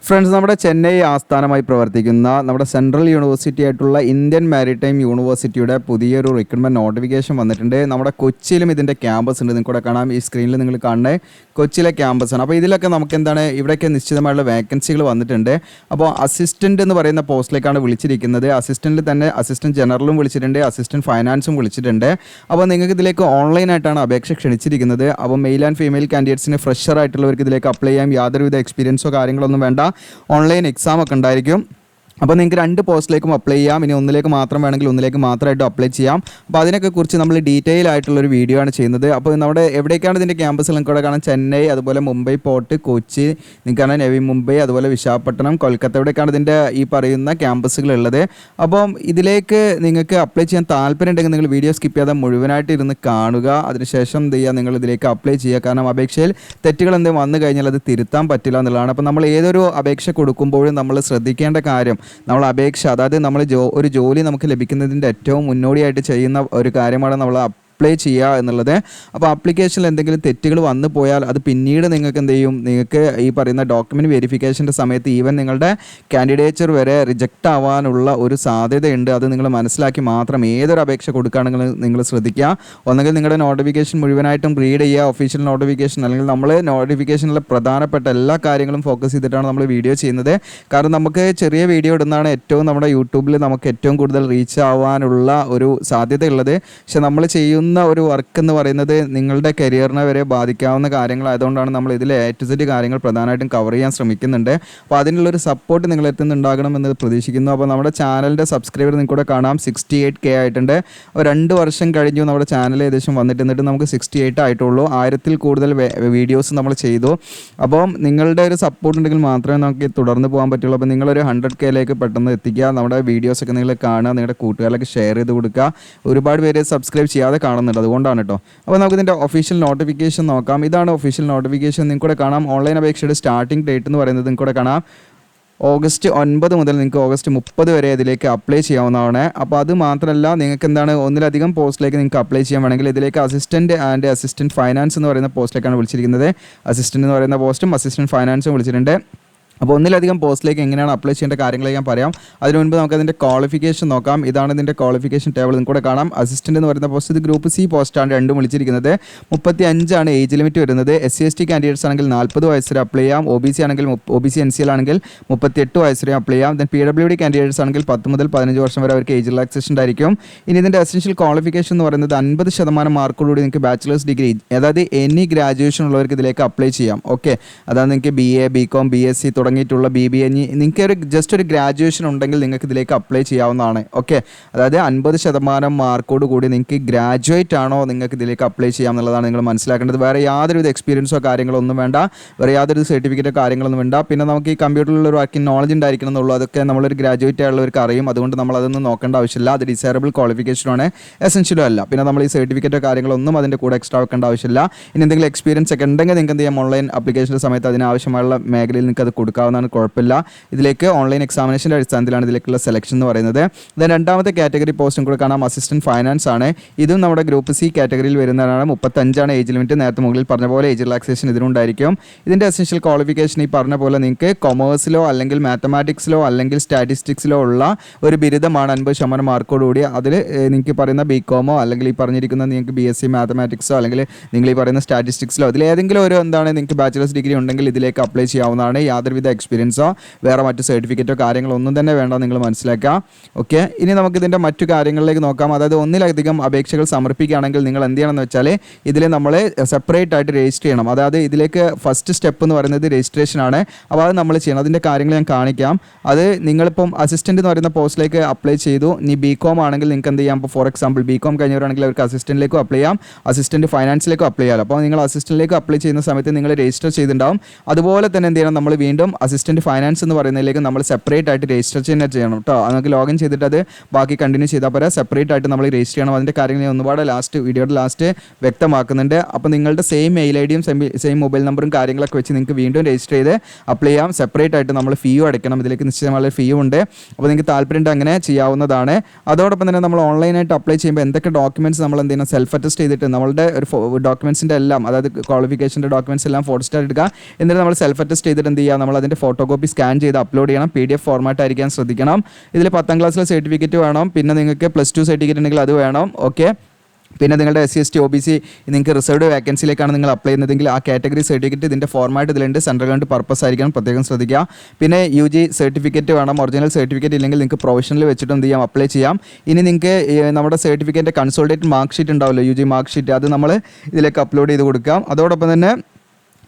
Friends, നമ്മുടെ ചെന്നൈ ആസ്ഥാനമായി പ്രവർത്തിക്കുന്ന നമ്മുടെ സെൻട്രൽ യൂണിവേഴ്സിറ്റി ആയിട്ടുള്ള ഇന്ത്യൻ മാരിടൈം യൂണിവേഴ്സിറ്റിയുടെ പുതിയൊരു റിക്രൂട്ട്മെൻറ്റ് നോട്ടിഫിക്കേഷൻ വന്നിട്ടുണ്ട്. നമ്മുടെ കൊച്ചിയിലും ഇതിൻ്റെ ക്യാമ്പസ് ഉണ്ട്. നിങ്ങൾക്ക് ഇവിടെ കാണാം, ഈ സ്ക്രീനിൽ നിങ്ങൾ കാണുന്നത് കൊച്ചിയിലെ ക്യാമ്പസാണ്. അപ്പോൾ ഇതിലൊക്കെ നമുക്ക് എന്താണ്, ഇവിടെയൊക്കെ നിശ്ചിതമായുള്ള വേക്കൻസികൾ വന്നിട്ടുണ്ട്. അപ്പോൾ അസിസ്റ്റൻ്റ് എന്ന് പറയുന്ന പോസ്റ്റിലേക്കാണ് വിളിച്ചിരിക്കുന്നത്. അസിസ്റ്റൻറ്റിൽ തന്നെ അസിസ്റ്റൻറ്റ് ജനറലും വിളിച്ചിട്ടുണ്ട്, അസിസ്റ്റൻറ്റ് ഫൈനാൻസും വിളിച്ചിട്ടുണ്ട്. അപ്പോൾ നിങ്ങൾക്ക് ഇതിലേക്ക് ഓൺലൈനായിട്ടാണ് അപേക്ഷ ക്ഷണിച്ചിരിക്കുന്നത്. അപ്പോൾ മെയിൽ ആൻഡ് ഫീമെയിൽ കാൻഡിഡേറ്റ്സിന് ഫ്രഷർ ആയിട്ടുള്ളവർക്ക് ഇതിലേക്ക് അപ്ലൈ ചെയ്യാം. യാതൊരുവിധ എക്സ്പീരിയൻസോ കാര്യങ്ങളൊന്നും വേണ്ട. ഓൺലൈൻ എക്സാം ഒക്കെ ഉണ്ടായിരിക്കും. അപ്പോൾ നിങ്ങൾക്ക് 2 പോസ്റ്റിലേക്കും അപ്ലൈ ചെയ്യാം. ഇനി ഒന്നിലേക്ക് മാത്രം വേണമെങ്കിൽ ഒന്നിലേക്ക് മാത്രമായിട്ട് അപ്ലൈ ചെയ്യാം. അപ്പോൾ അതിനൊക്കെ കുറിച്ച് നമ്മൾ ഡീറ്റെയിൽ ആയിട്ടുള്ളൊരു വീഡിയോ ആണ് ചെയ്യുന്നത്. അപ്പോൾ നമ്മുടെ എവിടേക്കാണ് ഇതിൻ്റെ ക്യാമ്പസ് നിങ്ങൾക്ക് ഇവിടെ കാണാം. ചെന്നൈ, അതുപോലെ മുംബൈ പോർട്ട്, കൊച്ചി, നിങ്ങൾക്ക് കാണാൻ നവി മുംബൈ, അതുപോലെ വിശാഖപട്ടണം, കൊൽക്കത്ത, ഇവിടേക്കാണ് ഇതിൻ്റെ ഈ പറയുന്ന ക്യാമ്പസുകളുള്ളത്. അപ്പം ഇതിലേക്ക് നിങ്ങൾക്ക് അപ്ലൈ ചെയ്യാൻ താല്പര്യം ഉണ്ടെങ്കിൽ നിങ്ങൾ വീഡിയോ സ്കിപ്പ് ചെയ്യാതെ മുഴുവനായിട്ട് ഇരുന്ന് കാണുക. അതിനുശേഷം എന്ത് ചെയ്യുക, നിങ്ങൾ ഇതിലേക്ക് അപ്ലൈ ചെയ്യുക. കാരണം അപേക്ഷയിൽ തെറ്റുകൾ എന്തെങ്കിലും വന്നു കഴിഞ്ഞാൽ അത് തിരുത്താൻ പറ്റില്ല എന്നുള്ളതാണ്. അപ്പോൾ നമ്മൾ ഏതൊരു അപേക്ഷ കൊടുക്കുമ്പോഴും നമ്മൾ ശ്രദ്ധിക്കേണ്ട കാര്യം, നമ്മൾ അപേക്ഷ, അതായത് നമ്മൾ ഒരു ജോലി നമുക്ക് ലഭിക്കുന്നതിൻ്റെ ഏറ്റവും മുന്നോടിയായിട്ട് ചെയ്യുന്ന ഒരു കാര്യമാണ് നമ്മൾ അപ്ലൈ ചെയ്യുക എന്നുള്ളത്. അപ്പോൾ ആപ്ലിക്കേഷനിൽ എന്തെങ്കിലും തെറ്റുകൾ വന്നു പോയാൽ അത് പിന്നീട് നിങ്ങൾക്ക് എന്ത് ചെയ്യും, നിങ്ങൾക്ക് ഈ പറയുന്ന ഡോക്യുമെൻറ്റ് വെരിഫിക്കേഷൻ്റെ സമയത്ത് ഈവൻ നിങ്ങളുടെ കാൻഡിഡേച്ചർ വരെ റിജക്റ്റ് ആവാനുള്ള ഒരു സാധ്യതയുണ്ട്. അത് നിങ്ങൾ മനസ്സിലാക്കി മാത്രം ഏതൊരു അപേക്ഷ കൊടുക്കുകയാണെങ്കിൽ നിങ്ങൾ ശ്രദ്ധിക്കുക. ഒന്നെങ്കിൽ നിങ്ങളുടെ നോട്ടിഫിക്കേഷൻ മുഴുവനായിട്ടും റീഡ് ചെയ്യുക, ഒഫീഷ്യൽ നോട്ടിഫിക്കേഷൻ, അല്ലെങ്കിൽ നമ്മൾ നോട്ടിഫിക്കേഷനിലെ പ്രധാനപ്പെട്ട എല്ലാ കാര്യങ്ങളും ഫോക്കസ് ചെയ്തിട്ടാണ് നമ്മൾ വീഡിയോ ചെയ്യുന്നത്. കാരണം നമുക്ക് ചെറിയ വീഡിയോ ഇടുന്നതാണ് ഏറ്റവും നമ്മുടെ യൂട്യൂബിൽ നമുക്ക് ഏറ്റവും കൂടുതൽ റീച്ച് ആവാനുള്ള ഒരു സാധ്യതയുള്ളത്. പക്ഷെ നമ്മൾ ചെയ്യുന്ന ഒരു വർക്ക് എന്ന് പറയുന്നത് നിങ്ങളുടെ കരിയറിനെ വരെ ബാധിക്കാവുന്ന കാര്യങ്ങളായതുകൊണ്ടാണ് നമ്മൾ ഇതിൽ A to Z കാര്യങ്ങൾ പ്രധാനമായിട്ടും കവർ ചെയ്യാൻ ശ്രമിക്കുന്നുണ്ട്. അപ്പോൾ അതിനുള്ളൊരു സപ്പോർട്ട് നിങ്ങൾ എത്തുന്നുണ്ടാകണമെന്ന് പ്രതീക്ഷിക്കുന്നു. അപ്പോൾ നമ്മുടെ ചാനലിൻ്റെ സബ്സ്ക്രൈബർ നിങ്ങൾക്കൂടെ കാണാം 68K ആയിട്ടുണ്ട്. 2 വർഷം കഴിഞ്ഞു നമ്മുടെ ചാനൽ ഏകദേശം വന്നിട്ട് നമുക്ക് 68 ആയിട്ടുള്ളൂ. 1000-ൽ കൂടുതൽ വീഡിയോസ് നമ്മൾ ചെയ്തു. അപ്പം നിങ്ങളുടെ ഒരു സപ്പോർട്ട് ഉണ്ടെങ്കിൽ മാത്രമേ നമുക്ക് തുടർന്ന് പോകാൻ പറ്റുള്ളൂ. അപ്പോൾ നിങ്ങളൊരു 100Kയിലേക്ക് പെട്ടെന്ന് എത്തിക്കുക. നമ്മുടെ വീഡിയോസൊക്കെ നിങ്ങൾ കാണുക, നിങ്ങളുടെ കൂട്ടുകാരിലേക്ക് ഷെയർ ചെയ്ത് കൊടുക്കുക. ഒരുപാട് പേര് സബ്സ്ക്രൈബ് ചെയ്യാതെ കാണുന്നുണ്ട്, അതുകൊണ്ടാണ് കേട്ടോ. അപ്പോൾ നമുക്ക് ഇതിൻ്റെ ഒഫീഷ്യൽ നോട്ടിഫിക്കേഷൻ നോക്കാം. ഇതാണ് ഒഫീഷ്യൽ നോട്ടിഫിക്കേഷൻ. നിങ്ങൾക്കൂടെ കാണാം ഓൺലൈൻ അപേക്ഷയുടെ സ്റ്റാർട്ടിംഗ് ഡേറ്റ് എന്ന് പറയുന്നത് നിങ്ങൾക്കൂടെ കാണാം ഓഗസ്റ്റ് 9 മുതൽ നിങ്ങൾക്ക് ഓഗസ്റ്റ് 30 വരെ ഇതിലേക്ക് അപ്ലൈ ചെയ്യാവുന്നതാണ്. അപ്പോൾ അത് മാത്രമല്ല, നിങ്ങൾക്ക് എന്താണ് ഒന്നിലധികം പോസ്റ്റിലേക്ക് നിങ്ങൾക്ക് അപ്ലൈ ചെയ്യാൻ വേണമെങ്കിൽ ഇതിലേക്ക് അസിസ്റ്റൻറ്റ് ആൻഡ് അസിസ്റ്റൻറ്റ് ഫൈനാൻസ് എന്ന് പറയുന്ന പോസ്റ്റിലേക്കാണ് വിളിച്ചിരിക്കുന്നത്. അസിസ്റ്റൻറ്റ് എന്ന് പറയുന്ന പോസ്റ്റും അസിസ്റ്റൻറ്റ് ഫൈനാൻസും വിളിച്ചിട്ടുണ്ട്. അപ്പോൾ ഒന്നിലധികം പോസ്റ്റിലേക്ക് എങ്ങനെയാണ് അപ്ലൈ ചെയ്യേണ്ട കാര്യങ്ങൾ ഞാൻ പറയാം. അതിന് മുൻപ് നമുക്ക് അതിൻ്റെ ക്വാളിഫിക്കേഷൻ നോക്കാം. ഇതാണ് ഇതിൻ്റെ ക്വാളിഫിക്കേഷൻ ടേബിൾ. നിങ്ങൾക്ക് കാണാം അസിസ്റ്റൻ്റ് എന്ന് പറയുന്ന പോസ്റ്റ് ഇത് ഗ്രൂപ്പ് C പോസ്റ്റാണ്, 2 വിളിച്ചിരിക്കുന്നത്. 35 ഏജ് ലിമിറ്റ് വരുന്നത്. SC/ST കാൻഡിഡേറ്റ്സ് ആണെങ്കിൽ 40 വയസ്സ് വരെ അപ്ലൈ ചെയ്യാം. OBC ആണെങ്കിൽ OBC NCL ആണെങ്കിൽ 38 വയസ്സ് വരെ അപ്ലൈ ചെയ്യാം. ദെൻ PWD കാൻഡിഡേറ്റ്സ് ആണെങ്കിൽ 10 മുതൽ 15 വർഷം വരെ അവർക്ക് ഏജ് റിലാക്സേഷൻ ഉണ്ടായിരിക്കും. ഇനി ഇതിൻ്റെ എസെൻഷ്യൽ ക്വാളിഫിക്കേഷൻ എന്ന് പറയുന്നത് 50% മാർക്കോടുകൂടി നിങ്ങൾക്ക് ബാച്ചിലേഴ്സ് ഡിഗ്രി, അതായത് എനി ഗ്രാജുവേഷൻ ഉള്ളവർക്ക് ഇതിലേക്ക് അപ്ലൈ ചെയ്യാം. ഓക്കെ, അതായത് നിങ്ങൾക്ക് BA, BCom, BSc തുടങ്ങിയിട്ടുള്ള BBA, നിങ്ങൾക്ക് ജസ്റ്റ് ഒരു ഗ്രാജുവേഷൻ ഉണ്ടെങ്കിൽ നിങ്ങൾക്ക് ഇതിലേക്ക് അപ്ലൈ ചെയ്യാവുന്നതാണ്. ഓക്കെ, അതായത് 50% മാർക്കോട് കൂടി നിങ്ങൾക്ക് ഗ്രാജുവേറ്റ് ആണോ നിങ്ങൾക്ക് ഇതിലേക്ക് അപ്ലൈ ചെയ്യാം എന്നുള്ളതാണ് നിങ്ങൾ മനസ്സിലാക്കേണ്ടത്. വേറെ യാതൊരുവിധ എക്സ്പീരിയൻസോ കാര്യങ്ങളോ ഒന്നും വേണ്ട, വേറെ യാതൊരു സർട്ടിഫിക്കറ്റോ കാര്യങ്ങളൊന്നും വേണ്ട. പിന്നെ നമുക്ക് ഈ കമ്പ്യൂട്ടറിലുള്ള വർക്കിംഗ് നോളജ് ഉണ്ടായിരിക്കണം എന്നുള്ളൂ. അതൊക്കെ നമ്മളൊരു ഗ്രാജുവേറ്റ് ആയുള്ളവർക്ക് അറിയും. അതുകൊണ്ട് നമ്മൾ അതൊന്നും നോക്കേണ്ട ആവശ്യമില്ല. അത് ഡിസൈറബിൾ ക്വാളിഫിക്കേഷനാണ്, എസെൻഷ്യലും അല്ല. പിന്നെ നമ്മൾ ഈ സർട്ടിഫിക്കറ്റോ കാര്യങ്ങളൊന്നും അതിൻ്റെ കൂടെ എക്സ്ട്രാ വെക്കേണ്ട ആവശ്യമില്ല. ഇനി എന്തെങ്കിലും എക്സ്പീരിയൻസ് ഒക്കെ ഉണ്ടെങ്കിൽ നിങ്ങൾക്ക് എന്ത് ചെയ്യാം, ഓൺലൈൻ ആപ്ലിക്കേഷൻ്റെ സമയത്ത് അതിനാവശ്യമായുള്ള മേഖലയിൽ നിങ്ങൾക്ക് അത് കൊടുക്കാവുന്നതാണ്, കുഴപ്പമില്ല. ഇതിലേക്ക് ഓൺലൈൻ എക്സാമിനേഷൻ്റെ അടിസ്ഥാനത്തിലാണ് ഇതിലേക്കുള്ള സെലക്ഷൻ എന്ന് പറയുന്നത്. ദെൻ രണ്ടാമത്തെ കാറ്റഗറി പോസ്റ്റും കൂടെ കാണാം, അസിസ്റ്റൻറ്റ് ഫൈനാൻസ് ആണ്. ഇതും നമ്മുടെ ഗ്രൂപ്പ് C കാറ്റഗറിയിൽ വരുന്നതാണ്. 35 ഏജ് ലിമിറ്റ്. നേരത്തെ മുകളിൽ പറഞ്ഞ പോലെ ഏജ് റിലാക്സേഷൻ ഇതിനുണ്ടായിരിക്കും. ഇതിൻ്റെ എസെൻഷ്യൽ ക്വാളിഫിക്കേഷൻ ഈ പറഞ്ഞ പോലെ നിങ്ങൾക്ക് കൊമേഴ്സിലോ അല്ലെങ്കിൽ മാത്തമാറ്റിക്സിലോ അല്ലെങ്കിൽ സ്റ്റാറ്റിസ്റ്റിക്സിലോ ഉള്ള ഒരു ബിരുദമാണ് 50% മാർക്കോടുകൂടി. അതിൽ നിങ്ങൾക്ക് പറയുന്ന BCom അല്ലെങ്കിൽ ഈ പറഞ്ഞിരിക്കുന്ന നിങ്ങൾക്ക് BSc മാത്തമാറ്റിക്സോ അല്ലെങ്കിൽ നിങ്ങൾ ഈ പറയുന്ന സ്റ്റാറ്റിസ്റ്റിക്സിലോ അതിലേതെങ്കിലും ഒരു എന്താണ് നിങ്ങൾക്ക് ബാച്ചിലേഴ്സ് ഡിഗ്രി ഉണ്ടെങ്കിൽ ഇതിലേക്ക് അപ്ലൈ ചെയ്യാവുന്നതാണ്. യാതൊരുവിധ എക്സ്പീരിയൻസോ വേറെ മറ്റു സർട്ടിഫിക്കറ്റോ കാര്യങ്ങളോ ഒന്നും തന്നെ വേണ്ട, നിങ്ങൾ മനസ്സിലാക്കുക. ഓക്കെ, ഇനി നമുക്ക് ഇതിൻ്റെ മറ്റു കാര്യങ്ങളിലേക്ക് നോക്കാം. അതായത് ഒന്നിലധികം അപേക്ഷകൾ സമർപ്പിക്കുകയാണെങ്കിൽ നിങ്ങൾ എന്ത് ചെയ്യണമെന്ന് വെച്ചാൽ ഇതിൽ നമ്മൾ സെപ്പറേറ്റ് ആയിട്ട് രജിസ്റ്റർ ചെയ്യണം. അതായത് ഇതിലേക്ക് ഫസ്റ്റ് സ്റ്റെപ്പ് എന്ന് പറയുന്നത് രജിസ്ട്രേഷൻ ആണ്. അപ്പോൾ അത് നമ്മൾ ചെയ്യണം. അതിൻ്റെ കാര്യങ്ങൾ ഞാൻ കാണിക്കാം. അത് നിങ്ങളിപ്പം അസിസ്റ്റൻ്റ് എന്ന് പറയുന്ന പോസ്റ്റിലേക്ക് അപ്ലൈ ചെയ്തു. ഇനി BCom ആണെങ്കിൽ നിങ്ങൾക്ക് എന്ത് ചെയ്യാം, ഇപ്പോൾ ഫോർ എക്സാമ്പിൾ BCom കഴിഞ്ഞവരാണെങ്കിൽ അവർക്ക് അസിസ്റ്റൻറ്റിലേക്കും അപ്ലൈ ചെയ്യാം, അസിസ്റ്റൻറ്റ് ഫൈനാൻസിലേക്കും അപ്ലൈ ചെയ്യാം. അപ്പോൾ നിങ്ങൾ അസിസ്റ്റൻറ്റിലേക്ക് അപ്ലൈ ചെയ്യുന്ന സമയത്ത് നിങ്ങൾ രജിസ്റ്റർ ചെയ്തിട്ടുണ്ടാവും. അതുപോലെ തന്നെ എന്ത് ചെയ്യണം, നമ്മൾ വീണ്ടും അസിസ്റ്റൻറ്റ് ഫൈനാൻസ് എന്ന് പറയുന്നതിലേക്ക് നമ്മൾ സെപ്പറേറ്റ് ആയിട്ട് രജിസ്റ്റർ തന്നെ ചെയ്യണം കേട്ടോ. നമുക്ക് ലോഗിൻ ചെയ്തിട്ട് അത് ബാക്കി കണ്ടിന്യൂ ചെയ്താൽ പോരാ, സെപ്പറേറ്റ് ആയിട്ട് നമ്മൾ രജിസ്റ്റർ ചെയ്യണം. അതിൻ്റെ കാര്യങ്ങൾ ഞാൻ ഒരുപാട് വീഡിയോയുടെ ലാസ്റ്റ് വ്യക്തമാക്കുന്നുണ്ട്. അപ്പോൾ നിങ്ങളുടെ സെയിം മെയിൽ ഐഡിയും സെയിം മൊബൈൽ നമ്പറും കാര്യങ്ങളൊക്കെ വെച്ച് നിങ്ങൾക്ക് വീണ്ടും രജിസ്റ്റർ ചെയ്ത് അപ്ലൈ ചെയ്യാം. സെപ്പറേറ്റ് ആയിട്ട് നമ്മൾ ഫീയും അടയ്ക്കണം. ഇതിലേക്ക് നിശ്ചയമായ ഫീയും ഉണ്ട്. അപ്പോൾ നിങ്ങൾക്ക് താല്പര്യം അങ്ങനെ ചെയ്യാവുന്നതാണ്. അതോടൊപ്പം തന്നെ നമ്മൾ ഓൺലൈനായിട്ട് അപ്ലൈ ചെയ്യുമ്പോൾ എന്തൊക്കെ ഡോക്യുമെൻറ്റ്സ് നമ്മൾ എന്ത് ചെയ്യണം, സെൽഫ് അറ്റസ്റ്റ് ചെയ്തിട്ട് നമ്മളുടെ ഒരു ഡോക്യുമെൻറ്റ്സിൻ്റെ എല്ലാം, അതായത് ക്വാളിഫിക്കേഷൻ്റെ ഡോക്യുമെൻറ്റ്സ് എല്ലാം ഫോട്ടോ സ്റ്റാറ്റ് എടുക്കുക. എന്നിട്ട് നമ്മൾ സെൽഫ് അറ്റസ്റ്റ് ചെയ്തിട്ട് എന്ത് ചെയ്യുക, നമ്മൾ അതിൻ്റെ ഫോട്ടോ കോപ്പി സ്കാൻ ചെയ്ത് അപ്ലോഡ് ചെയ്യണം. PDF ഫോർമാറ്റ് ആയിരിക്കാൻ ശ്രദ്ധിക്കണം. ഇതിൽ 10ാം ക്ലാസ്സിലെ സർട്ടിഫിക്കറ്റ് വേണം. പിന്നെ നിങ്ങൾക്ക് +2 സർട്ടിഫിക്കറ്റ് ഉണ്ടെങ്കിൽ അത് വേണം. ഓക്കെ. പിന്നെ നിങ്ങളുടെ SC ST OBC നിങ്ങൾക്ക് റിസർവ്ഡ് വേക്കൻസിയിലേക്കാണ് നിങ്ങൾ അപ്ലൈ ചെയ്യുന്നതെങ്കിൽ ആ കാറ്റഗറി സർട്ടിഫിക്കറ്റ് ഇതിൻ്റെ ഫോർമാറ്റ് ഇതിലുണ്ട്. സെൻട്രൽ ഗവൺമെൻറ് പർപ്പസ് ആയിരിക്കണം, പ്രത്യേകം ശ്രദ്ധിക്കുക. പിന്നെ UG സർട്ടിഫിക്കറ്റ് വേണം. ഒറിജിനൽ സർട്ടിഫിക്കറ്റ് ഇല്ലെങ്കിൽ നിങ്ങൾക്ക് പ്രൊഫഷണൽ വെച്ചിട്ട് എന്ത് ചെയ്യാം, അപ്ലൈ ചെയ്യാം. ഇനി നിങ്ങൾക്ക് നമ്മുടെ സർട്ടിഫിക്കറ്റിൻ്റെ കൺസോൾട്ടേറ്റ് മാർക്ക് ഷീറ്റ് ഉണ്ടാവുമല്ലോ, UG മാർക്ക് ഷീറ്റ്, അത് നമ്മൾ ഇതിലേക്ക് അപ്ലോഡ് ചെയ്ത് കൊടുക്കാം. അതോടൊപ്പം തന്നെ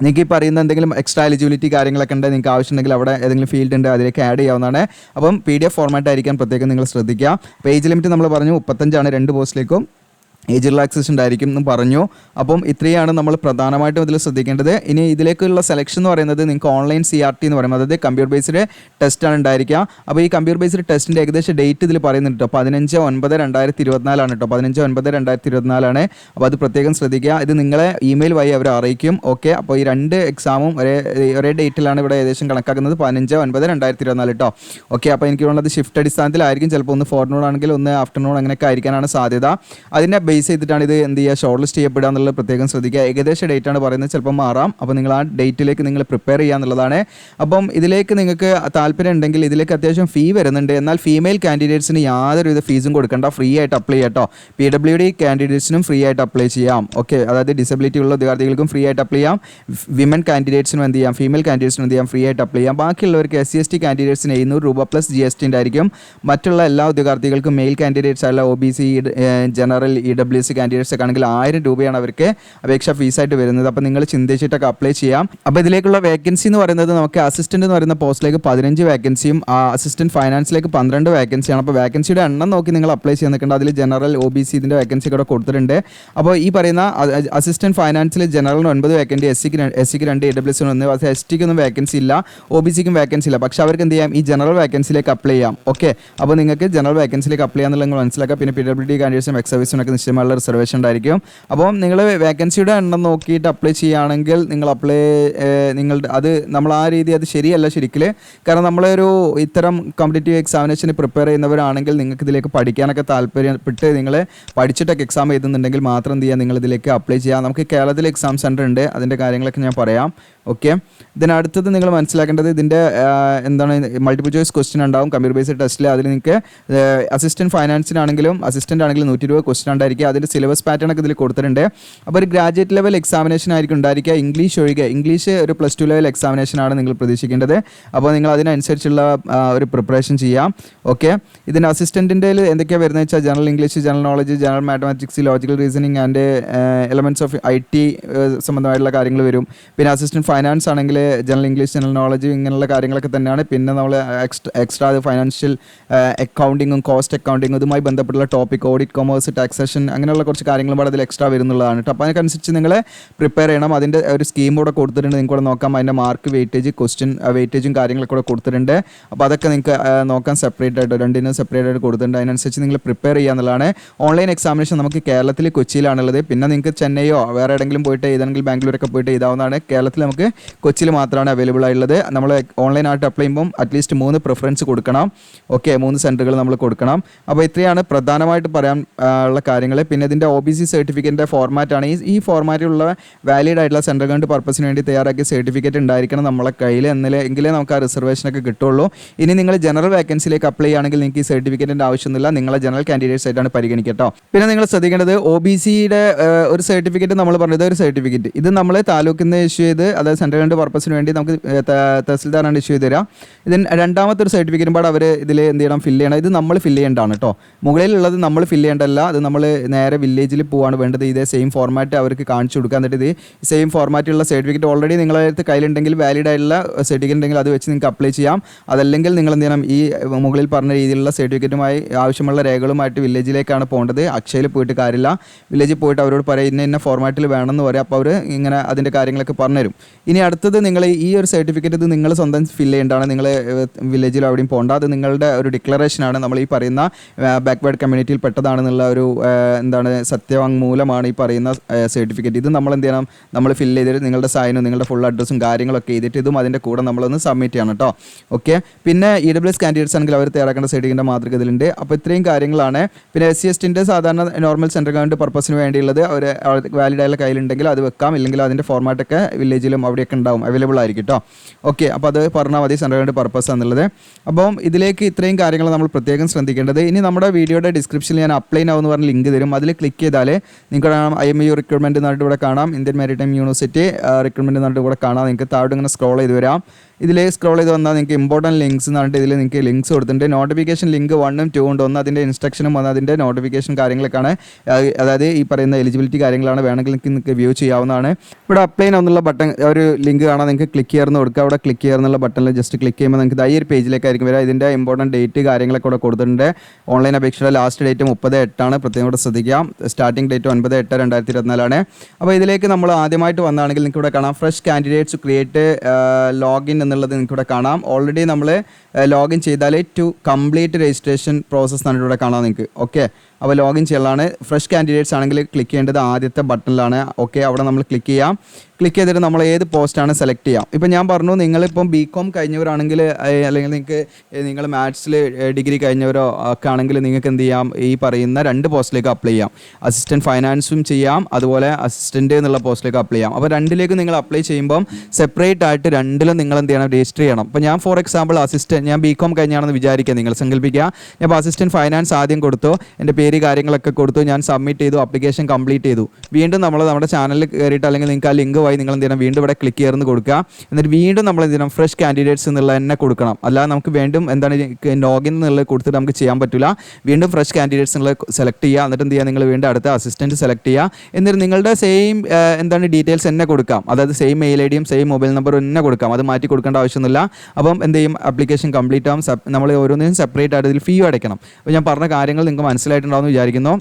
നിങ്ങൾക്ക് ഈ പറയുന്ന എന്തെങ്കിലും എക്സ്ട്രാ എലിജിബിലിറ്റി കാര്യങ്ങളൊക്കെ ഉണ്ട്, നിങ്ങൾക്ക് ആവശ്യമുണ്ടെങ്കിൽ അവിടെ ഏതെങ്കിലും ഫീൽഡ് ഉണ്ട് അതിലേക്ക് ആഡ് ചെയ്യാവുന്നതാണ്. അപ്പം PDF ഫോർമാറ്റ് ആയിരിക്കാൻ പ്രത്യേകം നിങ്ങൾ ശ്രദ്ധിക്കുക. അപ്പോൾ ഏജ് ലിമിറ്റ് നമ്മൾ പറഞ്ഞു 35 2 പോസ്റ്റിലേക്കും ഏജ് റിലാക്സേഷൻ ആയിരിക്കും എന്ന് പറഞ്ഞു. അപ്പം ഇത്രയാണ് നമ്മൾ പ്രധാനമായിട്ടും ഇതിൽ ശ്രദ്ധിക്കേണ്ടത്. ഇനി ഇതിലേക്കുള്ള സെലക്ഷൻ എന്ന് പറയുന്നത് നിങ്ങൾക്ക് ഓൺലൈൻ CRT എന്ന് പറയുന്നത്, അതായത് കമ്പ്യൂട്ടർ ബേസ്ഡ് ടെസ്റ്റാണ് ഉണ്ടായിരിക്കുക. അപ്പോൾ ഈ കമ്പ്യൂട്ടർ ബേസ്ഡ് ടെസ്റ്റിൻ്റെ ഏകദേശം ഡേറ്റ് ഇതിൽ പറയുന്നുണ്ട് കേട്ടോ. 15/9/2024 കേട്ടോ. 15/9/2024. അപ്പോൾ അത് പ്രത്യേകം ശ്രദ്ധിക്കുക. ഇത് നിങ്ങളെ ഇമെയിൽ വഴി അവർ അറിയിക്കും. ഓക്കെ. അപ്പോൾ ഈ 2 എക്സാമും ഒരേ ഡേറ്റിലാണ് ഇവിടെ ഏകദേശം കണക്കാക്കുന്നത്, 15/9/2024 കേട്ടോ. ഓക്കെ. അപ്പോൾ എനിക്ക് തോന്നുന്നത് ഷിഫ്റ്റ് അടിസ്ഥാനത്തിലായിരിക്കും. ചിലപ്പോൾ ഒന്ന് ഫോർനൂൺ ആണെങ്കിൽ ഒന്ന് ആഫ്റ്റർനൂൺ അങ്ങനെയൊക്കെ ആയിരിക്കാനാണ് സാധ്യത. അതിനെ ബേസ് ചെയ്തിട്ടാണ് ഇത് എന്ത് ചെയ്യുക, ഷോർട്ട് ലിസ്റ്റ് ചെയ്യപ്പെടുക എന്നുള്ളത് പ്രത്യേകം ശ്രദ്ധിക്കുക. ഏകദേശം ഡേറ്റ് ആണ് പറയുന്നത്, ചിലപ്പോൾ മാറാം. അപ്പോൾ നിങ്ങൾ ആ ഡേറ്റിലേക്ക് നിങ്ങൾ പ്രിപ്പയർ ചെയ്യുക എന്നുള്ളതാണ്. അപ്പം ഇതിലേക്ക് നിങ്ങൾക്ക് താല്പര്യം ഉണ്ടെങ്കിൽ ഇതിലേക്ക് അത്യാവശ്യം ഫീ വരുന്നുണ്ട്. എന്നാൽ ഫീമെയിൽ കാൻഡിഡേറ്റ്സിന് യാതൊരുവിധ ഫീസും കൊടുക്കേണ്ട, ഫ്രീ ആയിട്ട് അപ്ലൈ ചെയ്യാം കേട്ടോ. PWD കാൻഡിഡേറ്റ്സിനും ഫ്രീ ആയിട്ട് അപ്ലൈ ചെയ്യാം. ഓക്കെ. അതായത് ഡിസബിലിറ്റി ഉള്ള വിദ്യാർത്ഥികൾക്കും ഫ്രീ ആയിട്ട് അപ്ലൈ ചെയ്യാം. വിമൻ കാൻഡിഡേറ്റ്സിനും എന്ത് ചെയ്യാം, ഫീമെയിൽ കാൻഡിഡേറ്റ്സിനും എന്ത് ചെയ്യാം, ഫ്രീ ആയിട്ട് അപ്ലൈ ചെയ്യാം. ബാക്കിയുള്ളവർക്ക് SC ST കാൻഡിഡേറ്റ്സിന് 700 രൂപ പ്ലസ് GST ഉണ്ടായിരിക്കും. മറ്റുള്ള എല്ലാ ഉദ്യോഗാർത്ഥികൾക്കും മെയിൽ കാൻഡിഡേറ്റ്സ് അല്ല OBC ജനറൽ EWC കാൻഡിഡേറ്റ്സ് ഒക്കെ ആണെങ്കിൽ 1000 രൂപയാണ് അവർക്ക് അപേക്ഷ ഫീസായിട്ട് വരുന്നത്. അപ്പോൾ നിങ്ങൾ ചിന്തിച്ചിട്ടൊക്കെ അപ്ലൈ ചെയ്യാം. അപ്പോൾ ഇതിലേക്കുള്ള വേക്കൻസി എന്ന് പറയുന്നത് നമുക്ക് അസിസ്റ്റന്റ് എന്ന് പറയുന്ന പോസ്റ്റിലേക്ക് 15 വേക്കൻസിയും അസിസ്റ്റന്റ് ഫൈനാൻസിലേക്ക് 12 വേക്കൻസിയാണ്. അപ്പോൾ വേക്കൻസിയുടെ എണ്ണം നോക്കി നിങ്ങൾ അപ്ലൈ ചെയ്യാൻ നിൽക്കേണ്ട. അതിൽ ജനറൽ OBC ഇതിൻ്റെ വേക്കൻസി കൂടെ കൊടുത്തിട്ടുണ്ട്. അപ്പോൾ ഈ പറയുന്ന അസിസ്റ്റന്റ് ഫൈനാൻസിൽ ജനറലിന് 9 വേക്കൻസി, SCക്ക് 2, EWCന് 1, പക്ഷേ STക്ക് ഒന്നും വേക്കൻസി ഇല്ല, OBCക്കും വേക്കൻസി ഇല്ല. പക്ഷേ അവർക്ക് എന്ത് ചെയ്യാം, ഈ ജനറൽ വേക്കൻസിയിലേക്ക് അപ്ലൈ ചെയ്യാം. ഓക്കെ. അപ്പോൾ നിങ്ങൾക്ക് ജനറൽ വേക്കൻസിയിലേക്ക് അപ്ലൈ ചെയ്യാന്നുള്ളത് നിങ്ങൾ മനസ്സിലാക്കുക. പിന്നെ PWD കാൻഡിഡേറ്റ്സും എക്സ് സർവീസിനും ഒക്കെ നിശ്ചയമായുള്ള റിസർവേഷൻ ഉണ്ടായിരിക്കും. അപ്പം നിങ്ങൾ വേക്കൻസിയുടെ എണ്ണം നോക്കിയിട്ട് അപ്ലൈ ചെയ്യുകയാണെങ്കിൽ നിങ്ങളുടെ അത് നമ്മൾ ആ രീതി അത് ശരിയല്ല ശരിക്കും. കാരണം നമ്മളൊരു ഇത്തരം കോമ്പറ്റേറ്റീവ് എക്സാമിനേഷന് പ്രിപ്പയർ ചെയ്യുന്നവരാണെങ്കിൽ നിങ്ങൾക്ക് ഇതിലേക്ക് പഠിക്കാനൊക്കെ താല്പര്യപ്പെട്ട് നിങ്ങൾ പഠിച്ചിട്ടൊക്കെ എക്സാം എഴുതുന്നുണ്ടെങ്കിൽ മാത്രം എന്ത് ചെയ്യുക, നിങ്ങൾ ഇതിലേക്ക് അപ്ലൈ ചെയ്യുക. നമുക്ക് കേരളത്തിൽ എക്സാം സെൻറ്റർ ഉണ്ട്, അതിൻ്റെ കാര്യങ്ങളൊക്കെ ഞാൻ പറയാം. ഓക്കെ. ഇതിനടുത്തത് നിങ്ങൾ മനസ്സിലാക്കേണ്ടത് ഇതിൻ്റെ എന്താണ്, മൾട്ടിപ്പിൾ ചോയ്സ് ക്വസ്റ്റ്യൻ ഉണ്ടാവും കമ്പ്യൂട്ടർ ബേസ്ഡ് ടെസ്റ്റിൽ. അതിൽ നിങ്ങൾക്ക് അസിസ്റ്റൻറ്റ് ഫൈനാൻസിനാണെങ്കിലും അസിസ്റ്റൻ്റ് ആണെങ്കിലും 120 ക്വസ്റ്റ്യൻ ഉണ്ടായിരിക്കുക. അതിൻ്റെ സിലബസ് പാറ്റേൺ ഒക്കെ ഇതിൽ കൊടുത്തിട്ടുണ്ട്. അപ്പോൾ ഒരു ഗ്രാജുവേറ്റ് ലെവൽ എക്സാമിനേഷൻ ആയിരിക്കും ഉണ്ടായിരിക്കുക. ഇംഗ്ലീഷ് ഒഴികെ, ഇംഗ്ലീഷ് ഒരു +2 ലെവൽ എക്സാമിനേഷനാണ് നിങ്ങൾ പ്രതീക്ഷിക്കേണ്ടത്. അപ്പോൾ നിങ്ങൾ അതിനനുസരിച്ചുള്ള ഒരു പ്രിപ്പറേഷൻ ചെയ്യാം. ഓക്കെ. ഇതിൻ്റെ അസിസ്റ്റൻറ്റിൻ്റെ എന്തൊക്കെയാണ് വരുന്നത് വെച്ചാൽ general English, general knowledge, general mathematics, logical reasoning and elements of IT സംബന്ധമായിട്ടുള്ള കാര്യങ്ങൾ വരും. പിന്നെ അസിസ്റ്റൻറ്റ് ഫൈനാൻസ് ആണെങ്കിൽ ജനറൽ ഇംഗ്ലീഷ്, ജനറൽ നോളജ് ഇങ്ങനെയുള്ള കാര്യങ്ങളൊക്കെ തന്നെയാണ്. പിന്നെ നമ്മൾ എക്സ്ട്രാ ഫൈനാൻഷ്യൽ അക്കൗണ്ടിങ്ങും കോസ്റ്റ് അക്കൗണ്ടിങ്ങും ഇതുമായി ബന്ധപ്പെട്ടുള്ള ടോപ്പിക്, ഓഡിറ്റ്, കൊമേഴ്സ്, ടാക്സേഷൻ അങ്ങനെയുള്ള കുറച്ച് കാര്യങ്ങളും കൂടെ അതിൽ എക്സ്ട്രാ വരുന്നുള്ളതാണ് കേട്ടോ. അപ്പോൾ അതിനനുസരിച്ച് നിങ്ങൾ പ്രിപ്പയർ ചെയ്യണം. അതിൻ്റെ ഒരു സ്കീം കൂടെ കൊടുത്തിട്ടുണ്ട്, നിങ്ങൾക്ക് കൂടെ നോക്കാം. അതിൻ്റെ മാർക്ക്, വെയിറ്റേജ്, ക്വസ്റ്റ്യൻ വെയിറ്റേജും കാര്യങ്ങളൊക്കെ കൂടെ കൊടുത്തിട്ടുണ്ട്. അപ്പോൾ അതൊക്കെ നിങ്ങൾക്ക് നോക്കാൻ സെപ്പറേറ്റ് ആയിട്ട്, രണ്ടിനും സെപ്പറേറ്റ് ആയിട്ട് കൊടുത്തിട്ടുണ്ട്. അതിനനുസരിച്ച് നിങ്ങൾ പ്രിപ്പയർ ചെയ്യുക എന്നുള്ളതാണ്. ഓൺലൈൻ എക്സാമിനേഷൻ നമുക്ക് കേരളത്തിൽ കൊച്ചിയിലാണുള്ളത്. പിന്നെ നിങ്ങൾക്ക് ചെന്നൈയോ വേറെ എവിടെയെങ്കിലും പോയിട്ട് ഏതെങ്കിലും ബാംഗ്ലൂരൊക്കെ പോയിട്ട് എഴുതാവുന്നതാണ്. കേരളത്തിൽ നമുക്ക് കൊച്ചിയിൽ മാത്രമാണ് അവൈലബിൾ ആയിട്ടുള്ളത്. നമ്മൾ ഓൺലൈനായിട്ട് അപ്ലൈ ചെയ്യുമ്പം അറ്റ്ലീസ്റ്റ് 3 പ്രിഫറൻസ് കൊടുക്കണം. ഓക്കെ. 3 സെൻറ്ററുകൾ നമ്മൾ കൊടുക്കണം. അപ്പോൾ ഇത്രയാണ് പ്രധാനമായിട്ട് പറയാൻ ഉള്ള കാര്യങ്ങൾ. പിന്നെ ഇതിൻ്റെ OBC സർട്ടിഫിക്കറ്റിൻ്റെ ഫോർമാറ്റാണ് ഈ ഫോർമാറ്റിലുള്ള വാലിഡ് ആയിട്ടുള്ള സെൻട്രൽ ഗവൺമെൻറ് പർപ്പസിന് വേണ്ടി തയ്യാറാക്കിയ സർട്ടിഫിക്കറ്റ് ഉണ്ടായിരിക്കണം നമ്മളെ കയ്യിൽ, എങ്കിലേ നമുക്ക് ആ റിസർവേഷനൊക്കെ കിട്ടുള്ളൂ. ഇനി നിങ്ങൾ ജനറൽ വേക്കൻസിയിലേക്ക് അപ്ലൈ ചെയ്യുകയാണെങ്കിൽ നിങ്ങൾക്ക് ഈ സർട്ടിഫിക്കറ്റിൻ്റെ ആവശ്യമൊന്നുമില്ല, നിങ്ങളെ ജനറൽ കാൻഡിഡേറ്റ്സ് ആയിട്ടാണ് പരിഗണിക്കട്ടോ. പിന്നെ നിങ്ങൾ ശ്രദ്ധിക്കേണ്ടത് OBCയുടെ ഒരു സർട്ടിഫിക്കറ്റ് നമ്മൾ പറഞ്ഞത് ഒരു സർട്ടിഫിക്കറ്റ് ഇത് നമ്മൾ താലൂക്കിൽ നിന്ന് ഇഷ്യൂ ചെയ്ത്, അതായത് സെൻട്രൽ ഗവൺമെൻറ് പർപ്പസിന് വേണ്ടി നമുക്ക് തഹസിൽദാറാണ് ഇഷ്യൂ ചെയ്ത് തരാം. ഇതിന് രണ്ടാമത്തെ ഒരു സർട്ടിഫിക്കറ്റും പാടെ അവർ ഇതിൽ എന്ത് ചെയ്യണം, ഫില്ല് ചെയ്യണം. ഇത് നമ്മൾ ഫില്ല് ചെയ്യേണ്ടതാണ് കേട്ടോ. മുകളിലുള്ളത് നമ്മൾ ഫില്ല് ചെയ്യേണ്ടല്ല, അത് നമ്മൾ നേരെ വില്ലേജിൽ പോവാണ് വേണ്ടത്. ഇതേ സെയിം ഫോർമാറ്റ് അവർക്ക് കാണിച്ചു കൊടുക്കുക. എന്നിട്ട് ഇത് സെയിം ഫോർമാറ്റുള്ള സർട്ടിഫിക്കറ്റ് ഓൾറെഡി നിങ്ങളുടെ അടുത്ത് കയ്യിലുണ്ടെങ്കിൽ, വാലിഡ് ആയിട്ടുള്ള സർട്ടിഫിക്കറ്റ് ഉണ്ടെങ്കിൽ അത് വെച്ച് നിങ്ങൾക്ക് അപ്ലൈ ചെയ്യാം. അതല്ലെങ്കിൽ നിങ്ങൾ എന്ത് ചെയ്യണം, ഈ മുകളിൽ പറഞ്ഞ രീതിയിലുള്ള സർട്ടിഫിക്കറ്റുമായി ആവശ്യമുള്ള രേഖകളുമായിട്ട് വില്ലേജിലേക്കാണ് പോകേണ്ടത്. അക്ഷയയിൽ പോയിട്ട് കാര്യമില്ല, വില്ലേജിൽ പോയിട്ട് അവരോട് പറയും ഇന്ന ഫോർമാറ്റിൽ വേണമെന്ന് പറയും. അപ്പോൾ അവർ ഇങ്ങനെ അതിൻ്റെ കാര്യങ്ങളൊക്കെ പറഞ്ഞുതരും. ഇനി അടുത്തത് നിങ്ങൾ ഈ ഒരു സർട്ടിഫിക്കറ്റ് ഇത് നിങ്ങൾ സ്വന്തം ഫില്ല് ചെയ്യേണ്ടതാണ്. നിങ്ങൾ വില്ലേജിൽ അവിടെയും പോകേണ്ട, അത് നിങ്ങളുടെ ഒരു ഡിക്ലറേഷനാണ്. നമ്മൾ ഈ പറയുന്ന ബാക്ക്വേർഡ് കമ്മ്യൂണിറ്റിയിൽ പെട്ടതാണെന്നുള്ള ഒരു സത്യവാങ്മൂലമാണ് ഈ പറയുന്ന സർട്ടിഫിക്കറ്റ്. ഇത് നമ്മൾ എന്ത് ചെയ്യണം, നമ്മൾ ഫില്ല് ചെയ്തിട്ട് നിങ്ങളുടെ സൈനും നിങ്ങളുടെ ഫുൾ അഡ്രസ്സും കാര്യങ്ങളൊക്കെ ചെയ്തിട്ട് ഇതും അതിൻ്റെ കൂടെ നമ്മളൊന്ന് സബ്മിറ്റ് ചെയ്യണം കേട്ടോ. ഓക്കെ. പിന്നെ EWS കാൻഡിഡേറ്റ്സ് ആണെങ്കിൽ അവർ തയ്യാറാക്കേണ്ട സർട്ടിഫിക്കറ്റിൻ്റെ മാതൃക ഇതിലുണ്ട്. അപ്പോൾ ഇത്രയും കാര്യങ്ങളാണ്. പിന്നെ SC STൻ്റെ സാധാരണ നോർമൽ സെൻട്രൽ ഗവൺമെൻറ് പർപ്പസിന് വേണ്ടിയുള്ളത് അവർ വാലിഡ് ആയുള്ള കയ്യിലുണ്ടെങ്കിൽ അത് വെക്കാം, ഇല്ലെങ്കിൽ അതിൻ്റെ ഫോർമാറ്റൊക്കെ വില്ലേജിലും അവിടെ അവിടെയൊക്കെ ഉണ്ടാവും, അവൈലബിൾ ആയിരിക്കും കേട്ടോ. ഓക്കെ, അപ്പോൾ അത് പറഞ്ഞാൽ മതി സെൻട്രൽ ഗവൺമെൻറ് പർപ്പസ് എന്നുള്ളത്. അപ്പം ഇതിലേക്ക് ഇത്രയും കാര്യങ്ങൾ നമ്മൾ പ്രത്യേകം ശ്രദ്ധിക്കേണ്ടത്. ഇനി നമ്മുടെ വീഡിയോയുടെ ഡിസ്ക്രിപ്ഷനിൽ ഞാൻ അപ്ലൈ നൗ എന്ന് പറഞ്ഞ ലിങ്ക് തരും. അതിൽ ക്ലിക്ക് ചെയ്താൽ നിങ്ങൾക്ക് കാണാം IMU റിക്രൂട്ട്മെൻറ്റ് എന്നിട്ട് ഇവിടെ കാണാം, ഇന്ത്യൻ മാരിടൈം യൂണിവേഴ്സിറ്റി റിക്രൂട്ട്മെൻറ്റ് എന്നിട്ട് ഇവിടെ കാണാം. നിങ്ങൾക്ക് താഴോട്ട് ഇങ്ങനെ സ്ക്രോൾ ചെയ്ത് വരാം. ഇതിൽ സ്ക്രോൾ ചെയ്ത് വന്നാൽ നിങ്ങൾക്ക് ഇമ്പോർട്ടൻറ്റ് ലിങ്ക്സ് എന്ന് പറഞ്ഞിട്ട് ഇതിൽ നിങ്ങൾക്ക് ലിങ്ക്സ് കൊടുത്തിട്ടുണ്ട്. നോട്ടിഫിക്കേഷൻ ലിങ്ക് 1 ഉം 2 ഉണ്ട്. ഒന്ന് അതിൻ്റെ ഇൻസ്ട്രക്ഷനും ഒന്ന് അതിൻ്റെ നോട്ടിഫിക്കേഷൻ കാര്യങ്ങളൊക്കെയാണ്. അതായത് ഈ പറയുന്ന എലിജിബിലിറ്റി കാര്യങ്ങളാണ്. വേണമെങ്കിൽ നിങ്ങൾക്ക് വ്യൂ ചെയ്യാവുന്നതാണ്. ഇവിടെ അപ്ലൈ എന്നുള്ള ബട്ടൺ ഒരു ലിങ്ക് കാണാൻ നിങ്ങൾക്ക് ക്ലിക്ക് ചെയ്യാറുണ്ട് കൊടുക്കുക. അവിടെ ക്ലിക്ക് ചെയ്യാറുള്ള ബട്ടണിൽ ജസ്റ്റ് ക്ലിക്ക് ചെയ്യുമ്പോൾ നിങ്ങൾക്ക് ഈ ഒരു പേജിലേക്കായിരിക്കും വരിക. ഇതിൻ്റെ ഇമ്പോർട്ടൻറ്റ് ഡേറ്റ് കാര്യങ്ങളൊക്കെ ഇവിടെ കൊടുത്തിട്ടുണ്ട്. ഓൺലൈൻ അപേക്ഷയുടെ ലാസ്റ്റ് ഡേറ്റ് 30/8 പ്രത്യേകം കൂടെ ശ്രദ്ധിക്കാം. Starting date 9/8/2024. അപ്പോൾ ഇതിലേക്ക് നമ്മൾ ആദ്യമായിട്ട് വന്നാണെങ്കിൽ നിങ്ങൾക്ക് ഇവിടെ കാണാം ഫ്രഷ് കാൻഡിഡേറ്റ്സ് ക്രിയേറ്റ് ലോഗിൻ എന്നുള്ളത് നിങ്ങൾക്ക് ഇവിടെ കാണാം. ഓൾറെഡി നമ്മൾ ലോഗിൻ ചെയ്താൽ ടു കംപ്ലീറ്റ് രജിസ്ട്രേഷൻ പ്രോസസ്സ് എന്നാണ് ഇവിടെ കാണാം നിങ്ങൾക്ക്. ഓക്കെ, അപ്പോൾ ലോഗിൻ ചെയ്യലാണ്. ഫ്രഷ് കാൻഡിഡേറ്റ്സ് ആണെങ്കിൽ ക്ലിക്ക് ചെയ്യേണ്ടത് ആദ്യത്തെ ബട്ടണിലാണ്. ഓക്കെ, അവിടെ നമ്മൾ ക്ലിക്ക് ചെയ്യാം. ക്ലിക്ക് ചെയ്തിട്ട് നമ്മൾ ഏത് പോസ്റ്റാണ് സെലക്ട് ചെയ്യാം. ഇപ്പം ഞാൻ പറഞ്ഞു, നിങ്ങളിപ്പം BCom കഴിഞ്ഞവരാണെങ്കിൽ അല്ലെങ്കിൽ നിങ്ങൾ മാത്സിൽ ഡിഗ്രി കഴിഞ്ഞവരോ ഒക്കെ ആണെങ്കിൽ നിങ്ങൾക്ക് എന്ത് ചെയ്യാം, ഈ പറയുന്ന 2 പോസ്റ്റിലേക്ക് അപ്ലൈ ചെയ്യാം. അസിസ്റ്റൻറ്റ് ഫൈനാൻസും ചെയ്യാം, അതുപോലെ അസിസ്റ്റൻ്റ് എന്നുള്ള പോസ്റ്റിലേക്ക് അപ്ലൈ ചെയ്യാം. അപ്പോൾ 2ലേക്ക് നിങ്ങൾ അപ്ലൈ ചെയ്യുമ്പം സെപ്പറേറ്റ് ആയിട്ട് 2ലും നിങ്ങൾ എന്ത് ചെയ്യണം, രജിസ്റ്റർ ചെയ്യണം. അപ്പോൾ ഞാൻ ഫോർ എക്സാമ്പിൾ ഞാൻ BCom കഴിഞ്ഞാണെന്ന് വിചാരിക്കുക, നിങ്ങൾ സങ്കല്പിക്കുക. ഞാൻ അസിസ്റ്റൻറ്റ് ഫൈനാൻസ് ആദ്യം കൊടുത്തു, എൻ്റെ പേര് കാര്യങ്ങളൊക്കെ കൊടുത്തു, ഞാൻ സബ്മിറ്റ് ചെയ്തു, ആപ്ലിക്കേഷൻ കംപ്ലീറ്റ് ചെയ്തു. വീണ്ടും നമ്മുടെ ചാനലിൽ കയറിയിട്ട് അല്ലെങ്കിൽ നിങ്ങൾക്ക് ആ ലിങ്ക് വഴി നിങ്ങൾ എന്ത് ചെയ്യണം, വീണ്ടും ഇവിടെ ക്ലിക്ക് ചെയ്ത് കൊടുക്കുക. എന്നിട്ട് വീണ്ടും നമ്മൾ എന്ത് ചെയ്യണം, ഫ്രഷ് കാൻഡിഡേറ്റ്സ് എന്നുള്ള തന്നെ കൊടുക്കണം. അല്ലാതെ നമുക്ക് വീണ്ടും എന്താണ് ലോഗിൻ എന്നുള്ളത് കൊടുത്തിട്ട് നമുക്ക് ചെയ്യാൻ പറ്റില്ല. വീണ്ടും ഫ്രഷ് കാൻഡിഡേറ്റ്സ് എന്നുള്ളത് സെലക്ട് ചെയ്യുക. എന്നിട്ട് എന്ത് ചെയ്യുക, നിങ്ങൾ വീണ്ടും അടുത്ത അസിസ്റ്റൻറ്റ് സെലക്ട് ചെയ്യുക. എന്നിട്ട് നിങ്ങളുടെ സെയിം ഡീറ്റെയിൽസ് തന്നെ കൊടുക്കാം. അതായത് സെയിം മെയിൽ ഐ ഡിയും സെയിം മൊബൈൽ നമ്പറും തന്നെ കൊടുക്കാം. അത് മാറ്റി കൊടുക്കേണ്ട ആവശ്യമൊന്നുമില്ല. അപ്പം എന്ത് ചെയ്യും, ആപ്ലിക്കേഷൻ കംപ്ലീറ്റ് ആവും. നമ്മൾ ഓരോന്നിനും സെപ്പറേറ്റ് ആയിട്ട് ഇതിൽ ഫീ അടയ്ക്കണം. അപ്പോൾ ഞാൻ പറഞ്ഞ കാര്യങ്ങൾ നിങ്ങൾക്ക് മനസ്സിലായിട്ടുണ്ടാവുമെന്ന് വിചാരിക്കുന്നു.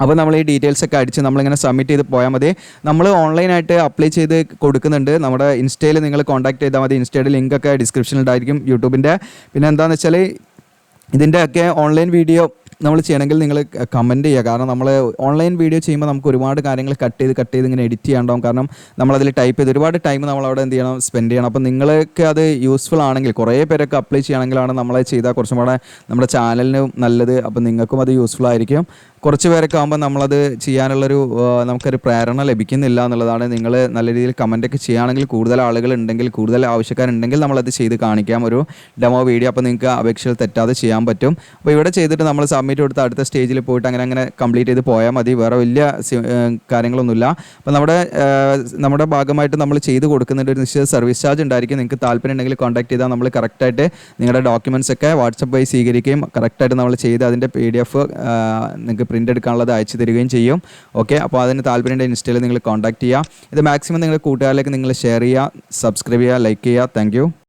അപ്പോൾ നമ്മൾ ഈ ഡീറ്റെയിൽസ് ഒക്കെ അടിച്ച് നമ്മളിങ്ങനെ സബ്മിറ്റ് ചെയ്ത് പോയാൽ മതി. നമ്മൾ ഓൺലൈനായിട്ട് അപ്ലൈ ചെയ്ത് കൊടുക്കുന്നുണ്ട്. നമ്മുടെ ഇൻസ്റ്റയിൽ നിങ്ങൾ കോൺടാക്ട് ചെയ്താൽ മതി. ഇൻസ്റ്റയുടെ ലിങ്കൊക്കെ ഡിസ്ക്രിപ്ഷനിൽ ഉണ്ടായിരിക്കും, യൂട്യൂബിൻ്റെ. പിന്നെ എന്താണെന്ന് വെച്ചാൽ ഇതിൻ്റെയൊക്കെ ഓൺലൈൻ വീഡിയോ നമ്മൾ ചെയ്യണമെങ്കിൽ നിങ്ങൾ കമൻറ്റ് ചെയ്യുക. കാരണം നമ്മൾ ഓൺലൈൻ വീഡിയോ ചെയ്യുമ്പോൾ നമുക്ക് ഒരുപാട് കാര്യങ്ങൾ കട്ട് ചെയ്ത് ഇങ്ങനെ എഡിറ്റ് ചെയ്യാണ്ടാവും. കാരണം നമ്മളതിൽ ടൈപ്പ് ചെയ്ത് ഒരുപാട് ടൈം നമ്മളവിടെ എന്ത് ചെയ്യണം, സ്പെൻഡ് ചെയ്യണം. അപ്പോൾ നിങ്ങൾക്ക് അത് യൂസ്ഫുൾ ആണെങ്കിൽ, കുറേ പേരൊക്കെ അപ്ലൈ ചെയ്യണമെങ്കിലാണ് നമ്മളത് ചെയ്താൽ കുറച്ചും കൂടെ നമ്മുടെ ചാനലിനും നല്ലത്. അപ്പോൾ നിങ്ങൾക്കും അത് യൂസ്ഫുൾ ആയിരിക്കും. കുറച്ച് പേരൊക്കെ ആകുമ്പോൾ നമ്മളത് ചെയ്യാനുള്ളൊരു നമുക്കൊരു പ്രേരണ ലഭിക്കുന്നില്ല എന്നുള്ളതാണ്. നിങ്ങൾ നല്ല രീതിയിൽ കമൻറ്റൊക്കെ ചെയ്യുകയാണെങ്കിൽ, കൂടുതൽ ആളുകൾ ഉണ്ടെങ്കിൽ, കൂടുതൽ ആവശ്യക്കാരുണ്ടെങ്കിൽ നമ്മളത് ചെയ്ത് കാണിക്കാം, ഒരു ഡെമോ വീഡിയോ. അപ്പോൾ നിങ്ങൾക്ക് അപേക്ഷകൾ തെറ്റാതെ ചെയ്യാൻ പറ്റും. അപ്പോൾ ഇവിടെ ചെയ്തിട്ട് നമ്മൾ സബ്മിറ്റ് കൊടുത്ത് അടുത്ത സ്റ്റേജിൽ പോയിട്ട് അങ്ങനെ കംപ്ലീറ്റ് ചെയ്ത് പോയാൽ മതി. വേറെ വലിയ കാര്യങ്ങളൊന്നുമില്ല. അപ്പോൾ നമ്മുടെ ഭാഗമായിട്ട് നമ്മൾ ചെയ്ത് കൊടുക്കുന്നുണ്ട്. ഒരു നിശ്ചിത സർവീസ് ചാർജ് ഉണ്ടായിരിക്കും. നിങ്ങൾക്ക് താല്പര്യം ഉണ്ടെങ്കിൽ കോൺടാക്ട് ചെയ്താൽ നമ്മൾ കറക്റ്റായിട്ട് നിങ്ങളുടെ ഡോക്യുമെൻറ്റ്സ് ഒക്കെ വാട്സപ്പ് വഴി സ്വീകരിക്കുകയും കറക്റ്റായിട്ട് നമ്മൾ ചെയ്ത് അതിൻ്റെ PDF നിങ്ങൾക്ക് പ്രിൻ്റ് എടുക്കാനുള്ളത് അയച്ചു തരികയും ചെയ്യും. ഓക്കെ, അപ്പോൾ അതിന് താല്പര്യമുണ്ട് ഇൻസ്റ്റയിൽ നിങ്ങൾ കോൺടാക്ട് ചെയ്യുക. ഇത് മാക്സിമം നിങ്ങളുടെ കൂട്ടുകാരിലേക്ക് നിങ്ങൾ ഷെയർ ചെയ്യുക, സബ്സ്ക്രൈബ് ചെയ്യുക, ലൈക്ക് ചെയ്യുക. താങ്ക്